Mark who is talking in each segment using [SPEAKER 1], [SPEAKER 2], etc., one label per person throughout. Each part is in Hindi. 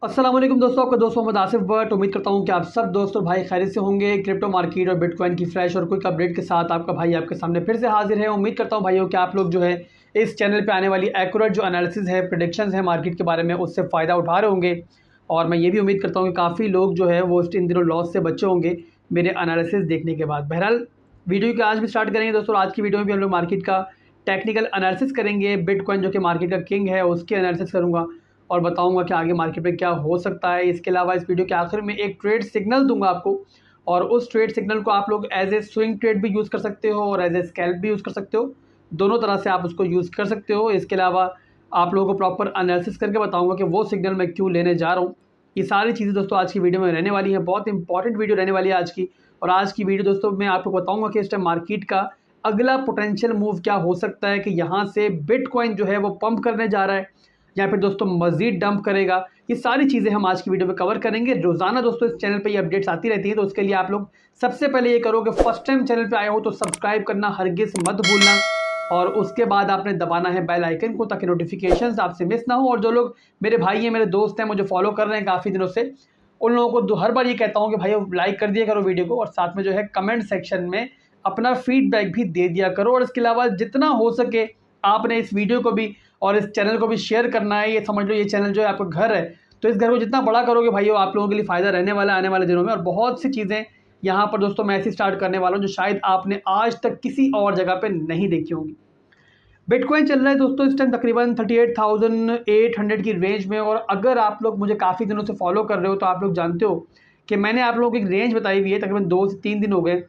[SPEAKER 1] अस्सलाम वालेकुम दोस्तों, आपका दोस्त मोहम्मद आसिफ भट्ट। उम्मीद करता हूं कि आप सब दोस्त और भाई खैरियत से होंगे। क्रिप्टो मार्केट और बिटकॉइन की फ्रेश और क्विक अपडेट के साथ आपका भाई आपके सामने फिर से हाजिर है। उम्मीद करता हूं भाइयों कि आप लोग जो है इस चैनल पे आने वाली एक्यूरेट जो एनालिसिस है, प्रेडिक्शंस है मार्केट के बारे में, उससे फ़ायदा उठा रहे होंगे। और मैं ये भी उम्मीद करता हूँ कि काफ़ी लोग जो है वो इन दिनों लॉस से बचे होंगे मेरे एनालिसिस देखने के बाद। बहरहाल वीडियो की आज भी स्टार्ट करेंगे दोस्तों। आज की वीडियो में भी हम लोग मार्केट का टेक्निकल एनालिसिस करेंगे। बिटकॉइन जो कि मार्केट का किंग है उसकी एनालिसिस करूँगा और बताऊंगा कि आगे मार्केट में क्या हो सकता है। इसके अलावा इस वीडियो के आखिर में एक ट्रेड सिग्नल दूंगा आपको, और उस ट्रेड सिग्नल को आप लोग एज ए स्विंग ट्रेड भी यूज़ कर सकते हो और एज ए स्कैल्प भी यूज़ कर सकते हो। दोनों तरह से आप उसको यूज़ कर सकते हो। इसके अलावा आप लोगों को प्रॉपर एनालिसिस करके बताऊंगा कि वो सिग्नल मैं क्यों लेने जा रहा हूँ। ये सारी चीज़ें दोस्तों आज की वीडियो में रहने वाली हैं। बहुत इंपॉर्टेंट वीडियो रहने वाली है आज की। और आज की वीडियो दोस्तों मैं आपको बताऊंगा कि इस टाइम मार्केट का अगला पोटेंशियल मूव क्या हो सकता है, कि यहाँ से बिटकॉइन जो है वो पंप करने जा रहा है या फिर दोस्तों मजीद डंप करेगा। ये सारी चीज़ें हम आज की वीडियो में कवर करेंगे। रोजाना दोस्तों इस चैनल पे ये अपडेट्स आती रहती है, तो उसके लिए आप लोग सबसे पहले ये करो कि फर्स्ट टाइम चैनल पे आए हो तो सब्सक्राइब करना हरगिज मत भूलना, और उसके बाद आपने दबाना है बेल आइकन को ताकि नोटिफिकेशंस आपसे मिस ना हो। और जो लोग मेरे भाई हैं, मेरे दोस्त हैं, मुझे फॉलो कर रहे हैं काफ़ी दिनों से, उन लोगों को हर बार ये कहता हूँ कि भाई लाइक कर दिया करो वीडियो को, और साथ में जो है कमेंट सेक्शन में अपना फीडबैक भी दे दिया करो। और इसके अलावा जितना हो सके आपने इस वीडियो को भी और इस चैनल को भी शेयर करना है। ये समझ लो ये चैनल जो है आपका घर है, तो इस घर को जितना बड़ा करोगे भाइयों आप लोगों के लिए फ़ायदा रहने वाला है आने वाले दिनों में। और बहुत सी चीज़ें यहाँ पर दोस्तों मैं ऐसी स्टार्ट करने वाला हूँ जो शायद आपने आज तक किसी और जगह पे नहीं देखी होंगी। बिटकॉइन चल रहा है दोस्तों इस टाइम तकरीबन 38,800 की रेंज में। और अगर आप लोग मुझे काफ़ी दिनों से फॉलो कर रहे हो तो आप लोग जानते हो कि मैंने आप लोगों को एक रेंज बताई हुई है। तकरीबन 2 से 3 दिन हो गए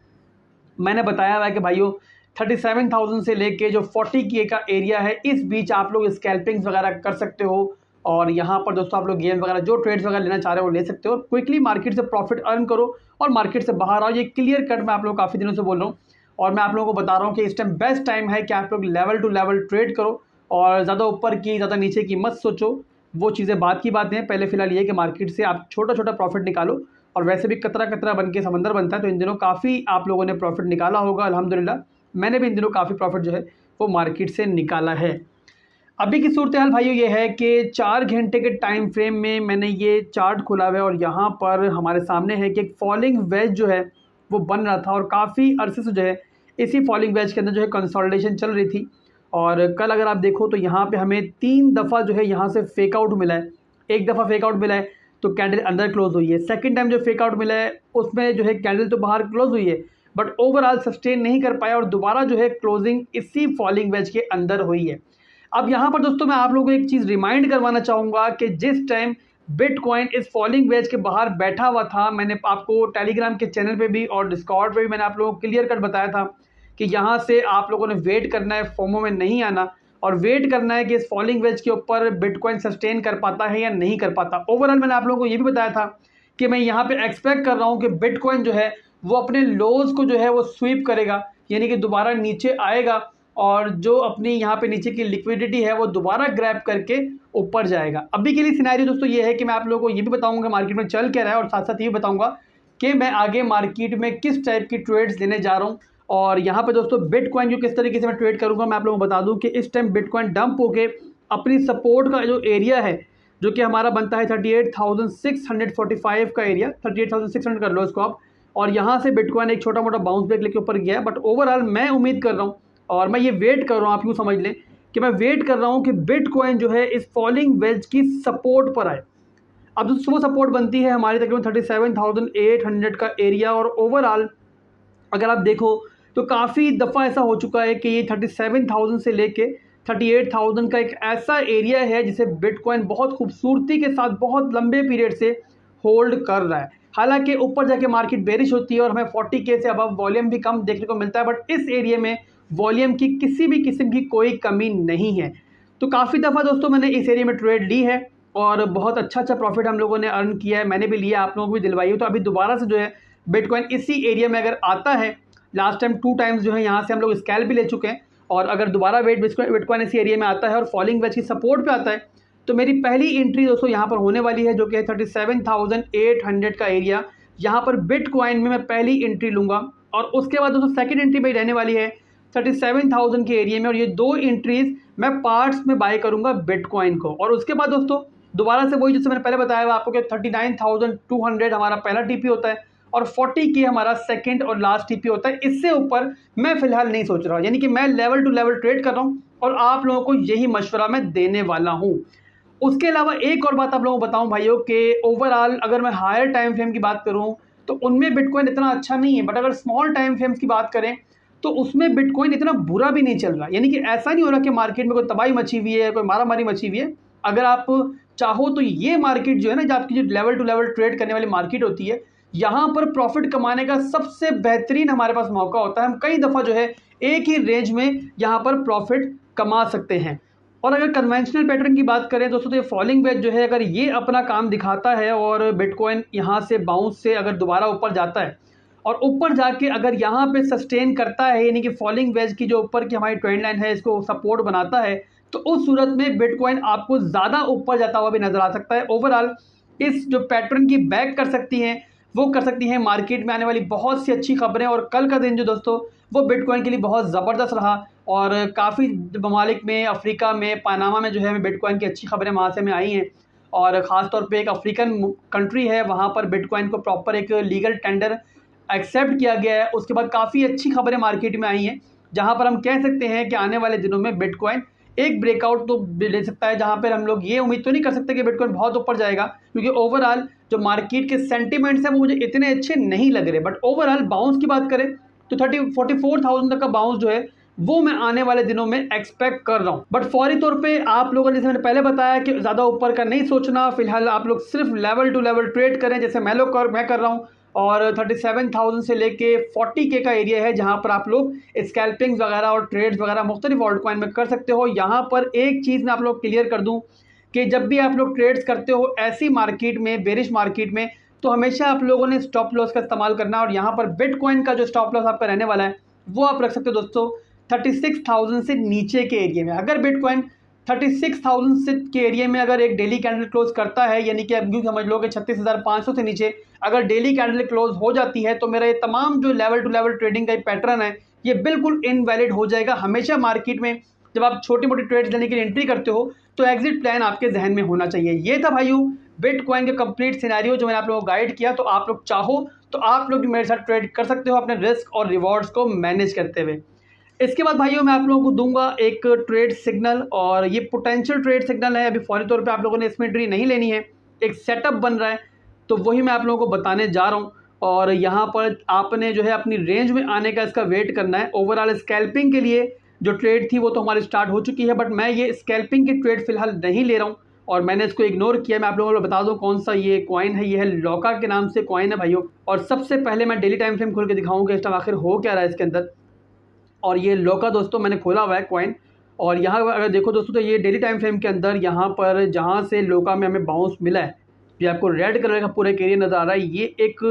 [SPEAKER 1] मैंने बताया हुआ है कि भाइयों 37,000 से लेके जो 40K का एरिया है, इस बीच आप लोग स्कैल्पिंग्स वगैरह कर सकते हो। और यहाँ पर दोस्तों आप लोग गेम वगैरह जो ट्रेड्स वगैरह लेना चाह रहे हो ले सकते हो। क्विकली मार्केट से प्रॉफिट अर्न करो और मार्केट से बाहर आओ। ये क्लियर कट मैं आप लोग काफ़ी दिनों से बोल रहा हूँ, और मैं आप लोगों को बता रहा हूँ कि इस टाइम बेस्ट टाइम है कि आप लोग लेवल टू लेवल ट्रेड करो, और ज़्यादा ऊपर की ज़्यादा नीचे की मत सोचो। वो चीज़ें बात की बातें हैं। पहले फिलहाल ये कि मार्केट से आप छोटा छोटा प्रॉफिट निकालो, और वैसे भी कतरा कतरा बन के समंदर बनता है, तो इन दिनों काफ़ी आप लोगों ने प्रॉफिट निकाला होगा अल्हम्दुलिल्लाह। मैंने भी इन दिनों काफ़ी प्रॉफिट जो है वो मार्केट से निकाला है। अभी की सूरत हाल भाइयों ये है कि 4 घंटे के टाइम फ्रेम में मैंने ये चार्ट खोला हुआ है, और यहाँ पर हमारे सामने है कि एक फॉलिंग वेज जो है वो बन रहा था, और काफ़ी अरसे से जो है इसी फॉलिंग वेज के अंदर जो है कंसोलिडेशन चल रही थी। और कल अगर आप देखो तो यहाँ पे हमें 3 दफ़ा जो है यहाँ से फेक आउट मिला है। एक दफ़ा फेक आउट मिला है तो कैंडल अंदर क्लोज हुई है। सेकंड टाइम जो फेक आउट मिला है उसमें जो है कैंडल तो बाहर क्लोज हुई है, बट ओवरऑल सस्टेन नहीं कर पाया, और दोबारा जो है क्लोजिंग इसी फॉलिंग वेज के अंदर हुई है। अब यहाँ पर दोस्तों मैं आप लोगों को एक चीज़ रिमाइंड करवाना चाहूँगा कि जिस टाइम बिटकॉइन इस फॉलिंग वेज के बाहर बैठा हुआ था, मैंने आपको टेलीग्राम के चैनल पे भी और डिस्कॉर्ड पे भी मैंने आप लोगों को क्लियर कट बताया था कि यहाँ से आप लोगों ने वेट करना है, फोमो में नहीं आना, और वेट करना है कि इस फॉलिंग वेज के ऊपर बिटकॉइन सस्टेन कर पाता है या नहीं कर पाता। ओवरऑल मैंने आप लोगों को ये भी बताया था कि मैं यहाँ पे एक्सपेक्ट कर रहा हूँ कि बिटकॉइन जो है वो अपने लोज को जो है वो स्वीप करेगा, यानी कि दोबारा नीचे आएगा, और जो अपनी यहाँ पे नीचे की लिक्विडिटी है वो दोबारा ग्रैब करके ऊपर जाएगा। अभी के लिए सिनेरियो दोस्तों ये है कि मैं आप लोगों को ये भी बताऊंगा मार्केट में चल क्या रहा है, और साथ साथ ये भी बताऊंगा कि मैं आगे मार्केट में किस टाइप की ट्रेड्स लेने जा रहा हूँ। और यहाँ पे दोस्तों बिटकॉइन जो किस तरीके से मैं ट्रेड करूँगा मैं आप लोगों को बता दूँ कि इस टाइम बिटकॉइन डंप होके अपनी सपोर्ट का जो एरिया है, जो कि हमारा बनता है 38,645 का एरिया, 38,600 कर लो इसको आप, और यहाँ से बिटकॉइन एक छोटा मोटा बाउंस बैक लेके ऊपर गया। बट ओवरऑल मैं उम्मीद कर रहा हूँ, और मैं ये वेट कर रहा हूँ, आप यूँ समझ लें कि मैं वेट कर रहा हूँ कि बिटकॉइन जो है इस फॉलिंग वेज की सपोर्ट पर आए। अब जो सुबह सपोर्ट बनती है हमारी तकरीबन 37,800 का एरिया, और ओवरऑल अगर आप देखो तो काफ़ी दफ़ा ऐसा हो चुका है कि ये 37,000 से लेके 38,000 का एक ऐसा एरिया है जिसे बिटकॉइन बहुत खूबसूरती के साथ बहुत लंबे पीरियड से होल्ड कर रहा है। हालांकि ऊपर जाके मार्केट बेरिश होती है और हमें 40K से अब वॉल्यूम भी कम देखने को मिलता है, बट इस एरिया में वॉल्यूम की किसी भी किस्म की कोई कमी नहीं है। तो काफ़ी दफ़ा दोस्तों मैंने इस एरिया में ट्रेड ली है, और बहुत अच्छा प्रॉफिट हम लोगों ने अर्न किया है। मैंने भी लिया, आप लोगों को भी दिलवाई है। तो अभी दोबारा से जो है बिटकॉइन इसी एरिया में अगर आता है, लास्ट टाइम 2 टाइम्स जो है यहाँ से हम लोग स्कैल्प भी ले चुके हैं, और अगर दोबारा बिटकॉइन इसी एरिया में आता है और फॉलिंग वेज की सपोर्ट पे आता है, तो मेरी पहली एंट्री दोस्तों यहाँ पर होने वाली है, जो कि है 37,800 का एरिया। यहाँ पर बिटकॉइन में मैं पहली एंट्री लूँगा, और उसके बाद दोस्तों सेकंड एंट्री मेरी रहने वाली है 37,000 के एरिया में, और ये 2 एंट्रीज मैं पार्ट्स में बाय करूँगा बिटकॉइन को। और उसके बाद दोस्तों दोबारा से वही जैसे मैंने पहले बताया हुआ आपको कि 39,200 हमारा पहला टीपी होता है और 40K हमारा सेकंड और लास्ट टीपी होता है। इससे ऊपर मैं फिलहाल नहीं सोच रहा हूँ, यानी कि मैं लेवल टू लेवल ट्रेड कर रहा हूँ और आप लोगों को यही मशवरा मैं देने वाला हूँ। उसके अलावा एक और बात आप लोगों को बताऊं भाइयों कि ओवरऑल अगर मैं हायर टाइम फ्रेम की बात करूं तो उनमें बिटकॉइन इतना अच्छा नहीं है, बट अगर स्मॉल टाइम फ्रेम्स की बात करें तो उसमें बिटकॉइन इतना बुरा भी नहीं चल रहा। यानी कि ऐसा नहीं हो रहा कि मार्केट में कोई तबाही मची हुई है, कोई मारामारी मची हुई है। अगर आप चाहो तो ये मार्केट जो है ना, जो आपकी जो लेवल टू लेवल ट्रेड करने वाली मार्केट होती है, यहाँ पर प्रॉफिट कमाने का सबसे बेहतरीन हमारे पास मौका होता है। हम कई दफ़ा जो है एक ही रेंज में यहाँ पर प्रॉफिट कमा सकते हैं। और अगर कन्वेंशनल पैटर्न की बात करें दोस्तों तो ये फॉलिंग वेज जो है, अगर ये अपना काम दिखाता है और बिटकॉइन यहाँ से बाउंस से अगर दोबारा ऊपर जाता है और ऊपर जाके अगर यहाँ पे सस्टेन करता है, यानी कि फॉलिंग वेज की जो ऊपर की हमारी ट्रेंड लाइन है इसको सपोर्ट बनाता है, तो उस सूरत में बिटकॉइन आपको ज़्यादा ऊपर जाता हुआ भी नजर आ सकता है। ओवरऑल इस जो पैटर्न की बैक कर सकती हैं वो कर सकती हैं मार्केट में आने वाली बहुत सी अच्छी खबरें। और कल का दिन जो दोस्तों वो बिटकॉइन के लिए बहुत ज़बरदस्त रहा और काफ़ी ममालिक में, अफ्रीका में, पनामा में जो है बिटकॉइन की अच्छी खबरें वहाँ से हमें आई हैं। और ख़ास तौर पे एक अफ्रीकन कंट्री है, वहाँ पर बिटकॉइन को प्रॉपर एक लीगल टेंडर एक्सेप्ट किया गया है। उसके बाद काफ़ी अच्छी खबरें मार्केट में आई हैं, जहाँ पर हम कह सकते हैं कि आने वाले दिनों में बिटकॉइन एक ब्रेकआउट तो ले सकता है, जहाँ पर हम लोग ये उम्मीद तो नहीं कर सकते कि बिटकॉइन बहुत ऊपर जाएगा, क्योंकि ओवरऑल जो मार्केट के सेंटिमेंट्स हैं वो मुझे इतने अच्छे नहीं लग रहे। बट ओवरऑल बाउंस की बात करें तो 44,000 तक का बाउंस जो है वो मैं आने वाले दिनों में एक्सपेक्ट कर रहा हूं। बट फौरी तौर पे आप लोगों ने, जैसे मैंने पहले बताया कि ज़्यादा ऊपर का नहीं सोचना, फिलहाल आप लोग सिर्फ लेवल टू लेवल ट्रेड करें, जैसे मैं कर रहा हूं। और 37,000 से लेके 40K का एरिया है जहां पर आप लोग स्कैल्पिंग्स वगैरह और ट्रेड्स वगैरह मुख्तलिफ ऑल्ट कॉइन में कर सकते हो। यहाँ पर एक चीज़ मैं आप लोग क्लियर कर दूँ कि जब भी आप लोग ट्रेड्स करते हो ऐसी मार्केट में, बेरिश मार्केट में, तो हमेशा आप लोगों ने स्टॉप लॉस का इस्तेमाल करना। और यहाँ पर बिटकॉइन का जो स्टॉप लॉस आपका रहने वाला है वो आप रख सकते हो दोस्तों 36,000 से नीचे के एरिया में। अगर बिटकॉइन 36,000 से के एरिया में अगर एक डेली कैंडल क्लोज करता है, यानी कि आप यूँ समझ लो कि 36,500 से नीचे अगर डेली कैंडल क्लोज हो जाती है, तो मेरा ये तमाम जो लेवल टू लेवल ट्रेडिंग का पैटर्न है ये बिल्कुल इनवैलिड हो जाएगा। हमेशा मार्केट में जब आप छोटी मोटी ट्रेड्स लेने के लिए एंट्री करते हो तो एग्जिट प्लान आपके जहन में होना चाहिए। ये था भाइयों बिटकॉइन का कंप्लीट सिनेरियो जो मैंने आप लोगों को गाइड किया। तो आप लोग चाहो तो आप लोग भी मेरे साथ ट्रेड कर सकते हो अपने रिस्क और रिवॉर्ड्स को मैनेज करते हुए। इसके बाद भाइयों मैं आप लोगों को दूंगा एक ट्रेड सिग्नल, और ये पोटेंशियल ट्रेड सिग्नल है। अभी फौरी तौर पे आप लोगों ने इसमें एंट्री नहीं लेनी है, एक सेटअप बन रहा है, तो वही मैं आप लोगों को बताने जा रहा हूँ। और यहाँ पर आपने जो है अपनी रेंज में आने का इसका वेट करना है। ओवरऑल स्कैल्पिंग के लिए जो ट्रेड थी वो तो हमारी स्टार्ट हो चुकी है, बट मैं ये स्कैल्पिंग की ट्रेड फिलहाल नहीं ले रहा हूँ और मैंने इसको इग्नोर किया। मैं आप लोगों को बता दूं कौन सा ये कॉइन है। ये है लॉका के नाम से कॉइन है भाइयों। और सबसे पहले मैं डेली टाइम फ्रेम खोल के दिखाऊंगा इस टाइम आखिर हो क्या रहा है इसके अंदर। और ये लॉका दोस्तों मैंने खोला हुआ है कॉइन, और यहाँ अगर देखो दोस्तों तो ये डेली टाइम फ्रेम के अंदर यहाँ पर जहाँ से लॉका में हमें बाउंस मिला है, ये आपको रेड कलर का पूरा एक एरिया नज़र आ रहा है। ये एक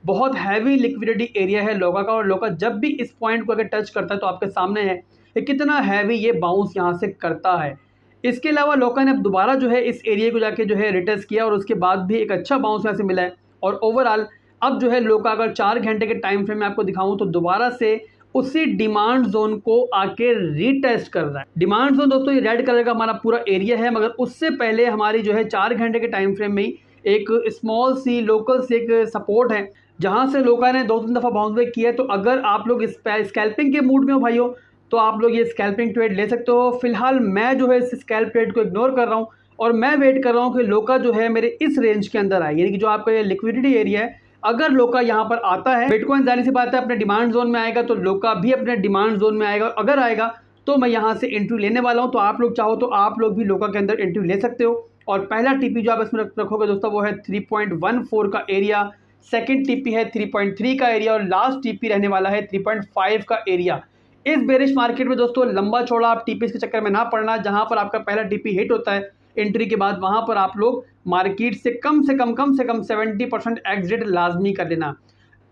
[SPEAKER 1] बहुत हैवी लिक्विडिटी एरिया है लॉका का, और लॉका जब भी इस पॉइंट को अगर टच करता है तो आपके सामने है कि कितना हैवी ये बाउंस यहाँ से करता है। इसके अलावा लॉका ने अब दोबारा जो है इस एरिया को जाके जो है रिटेस्ट किया और उसके बाद भी एक अच्छा बाउंस यहाँ से मिला है। और ओवरऑल अब जो है लॉका अगर 4 घंटे के टाइम फ्रेम में आपको दिखाऊं तो दोबारा से उसी डिमांड जोन को आके रीटेस्ट कर रहा है। डिमांड जोन दोस्तों ये रेड कलर का हमारा पूरा एरिया है, मगर उससे पहले हमारी जो है 4 घंटे के टाइम फ्रेम में ही एक स्मॉल सी लोकल से एक सपोर्ट है जहां से लॉका ने 2-3 दफ़ा बाउंस बैक किया है। तो अगर आप लोग स्कैल्पिंग के मूड में हो भाइयों तो आप लोग ये स्कैल्पिंग ट्रेड ले सकते हो। फिलहाल मैं जो है इस स्कैल्प ट्रेड को इग्नोर कर रहा हूँ और मैं वेट कर रहा हूँ कि लॉका जो है मेरे इस रेंज के अंदर आए, यानी कि जो आपका ये लिक्विडिटी एरिया है। अगर लॉका यहाँ पर आता है, बिटकॉइन जाहिर सी बात है अपने डिमांड जोन में आएगा, तो लॉका भी अपने डिमांड जोन में आएगा। अगर आएगा तो मैं यहाँ से एंट्री लेने वाला हूँ। तो आप लोग चाहो तो आप लोग भी लॉका के अंदर एंट्री ले सकते हो। और पहला टीपी जो आप इसमें रखोगे दोस्तों वो है 3.14 का एरिया, सेकेंड टीपी है 3.3 का एरिया और लास्ट टीपी रहने वाला है 3.5 का एरिया। इस बेरिश मार्केट में दोस्तों लंबा चौड़ा आप टीपी के चक्कर में ना पड़ना। जहां पर आपका पहला टीपी हिट होता है एंट्री के बाद, वहां पर आप लोग मार्केट से कम से कम 70% एग्जिट लाजमी कर लेना।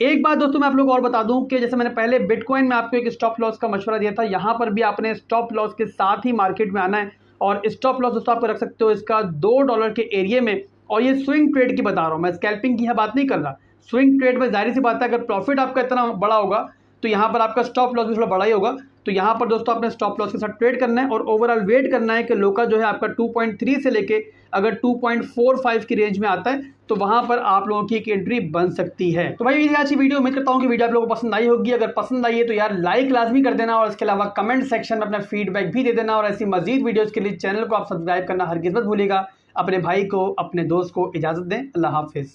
[SPEAKER 1] एक बात दोस्तों मैं आप लोग और बता दूं कि जैसे मैंने पहले बिटकॉइन में आपको एक स्टॉप लॉस का मशवरा दिया था, यहां पर भी आपने स्टॉप लॉस के साथ ही मार्केट में आना है। और स्टॉप लॉस दोस्तों आप रख सकते हो इसका $2 के एरिया में। और ये स्विंग ट्रेड की बता रहा हूँ मैं, स्कैल्पिंग की यहाँ बात नहीं कर रहा। स्विंग ट्रेड में जाहिर सी बात है अगर प्रॉफिट आपका इतना बड़ा होगा तो यहाँ पर आपका स्टॉप लॉस भी थोड़ा बड़ा ही होगा। तो यहाँ पर दोस्तों आपने स्टॉप लॉस के साथ ट्रेड करना है और ओवरऑल वेट करना है कि लोकल जो है आपका 2.3 से लेके अगर 2.45 की रेंज में आता है तो वहां पर आप लोगों की एक एंट्री बन सकती है। तो भाई ये आज की वीडियो, उम्मीद करता हूं कि वीडियो आप लोगों को पसंद आई होगी। अगर पसंद आई है तो यार लाइक लाजमी कर देना और इसके अलावा कमेंट सेक्शन में अपना फीडबैक भी दे देना और ऐसी मजीद वीडियोस के लिए चैनल को आप सब्सक्राइब करना हरगिज़ मत भूलिएगा। अपने भाई को, अपने दोस्त को इजाजत दें। अल्लाह हाफिज।